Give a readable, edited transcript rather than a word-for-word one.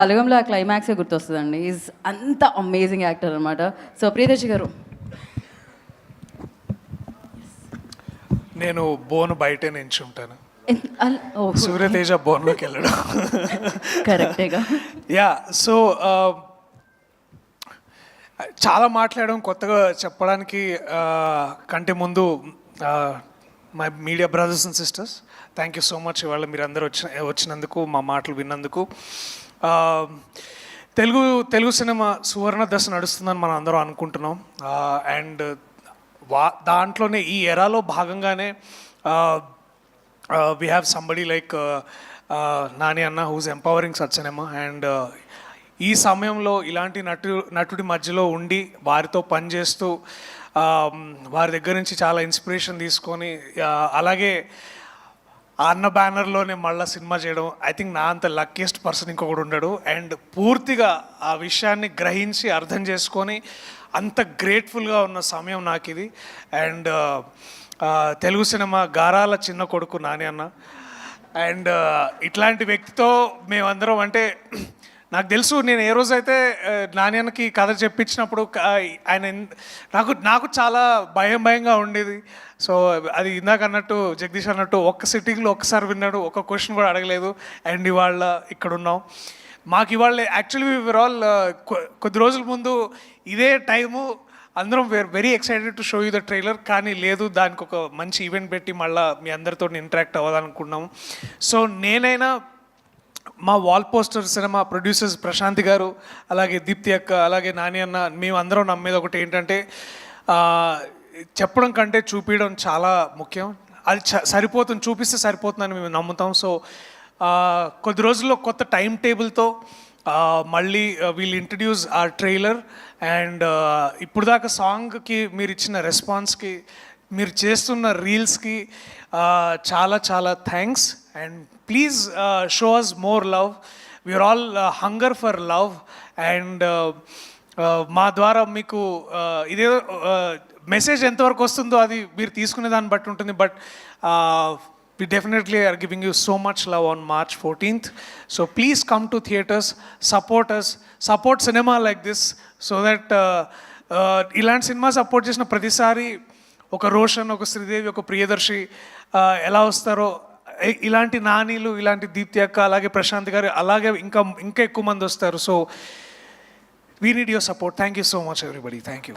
బలగంలో ఆ క్లైమాక్సే గుర్తొస్తుందండి. ఈజ్ అంత amazing actor అనమాట. సో ప్రియదర్శి గారు. నేను బోన్ బయటే నించుంటాను, ఓహ్! సూర్యతేజ బోన్లోకి వెళ్ళడం కరెక్టేగా. యా సో చాలా మాట్లాడడం కొత్తగా చెప్పడానికి కంటే ముందు my media brothers and sisters, thank you so much ఇవాళ మీరు అందరూ వచ్చినందుకు, మా మాటలు విన్నందుకు. తెలుగు సినిమా సువర్ణ దశ నడుస్తుందని మనం అందరం అనుకుంటున్నాం. అండ్ దాంట్లోనే ఈ ఎరాలో భాగంగానే we have somebody like Nani అన్న whose empowering such cinema. And ఈ సమయంలో ఇలాంటి నటుడి మధ్యలో ఉండి వారితో పనిచేస్తూ వారి దగ్గర నుంచి చాలా ఇన్స్పిరేషన్ తీసుకొని అలాగే ఆ అన్న బ్యానర్లోనే మళ్ళీ సినిమా చేయడం, ఐ థింక్ నా అంత లక్కీయెస్ట్ పర్సన్ ఇంకొకడు ఉండడు. అండ్ పూర్తిగా ఆ విషయాన్ని గ్రహించి అర్థం చేసుకొని అంత గ్రేట్ఫుల్గా ఉన్న సమయం నాకు ఇది. అండ్ తెలుగు సినిమా గారాల చిన్న కొడుకు నాని అన్న. అండ్ ఇట్లాంటి వ్యక్తితో మేమందరం, అంటే నాకు తెలుసు, నేను ఏ రోజైతే నాని అన్నకి కథ చెప్పించినప్పుడు ఆయన నాకు చాలా భయంగా ఉండేది. సో అది ఇందాక అన్నట్టు జగదీష్ అన్నట్టు ఒక్క సిట్టింగ్లో ఒక్కసారి విన్నాడు, ఒక్క క్వశ్చన్ కూడా అడగలేదు. అండ్ ఇవాళ ఇక్కడ ఉన్నాం. మాకు ఇవాళ యాక్చువల్లీ వీఆర్ ఆల్ కొద్ది రోజుల ముందు ఇదే టైము అందరం were very excited to show you the trailer, కానీ లేదు, దానికి ఒక మంచి ఈవెంట్ పెట్టి మళ్ళీ మీ అందరితో ఇంటరాక్ట్ అవ్వాలనుకున్నాము. సో నేనైనా మా wall poster cinema producers Prashanti గారు, అలాగే దీప్తి అక్క, అలాగే నాని అన్న, మేము అందరం నమ్మేది ఒకటి ఏంటంటే చెప్పడం కంటే చూపించడం చాలా ముఖ్యం. అది సరిపోతుంది, చూపిస్తే సరిపోతుందని మేము నమ్ముతాం. సో కొద్ది రోజుల్లో కొత్త టైం టేబుల్తో మళ్ళీ వీల్ ఇంట్రడ్యూస్ ఆ ట్రైలర్. అండ్ ఇప్పుడు దాకా సాంగ్కి మీరు ఇచ్చిన రెస్పాన్స్కి, మీరు చేస్తున్న రీల్స్కి చాలా చాలా thanks. And please show us more love. We are all hunger for love. And మా ద్వారా మీకు ఇదేదో మెసేజ్ ఎంతవరకు వస్తుందో అది మీరు తీసుకునే దాన్ని బట్టి ఉంటుంది. But we definitely are giving you so much love on March 14th. So please come to theaters, support us, support cinema like this, so that ఇలాంటి సినిమా సపోర్ట్ చేసిన ప్రతిసారి ఒక రోషన్, ఒక శ్రీదేవి, ఒక ప్రియదర్శి ఎలా వస్తారో, ఇలాంటి నానీలు, ఇలాంటి దీప్తి అక్క, అలాగే ప్రశాంత్ గారు, అలాగే ఇంకా ఎక్కువ మంది వస్తారు. So we need your support. Thank you so much everybody. Thank you.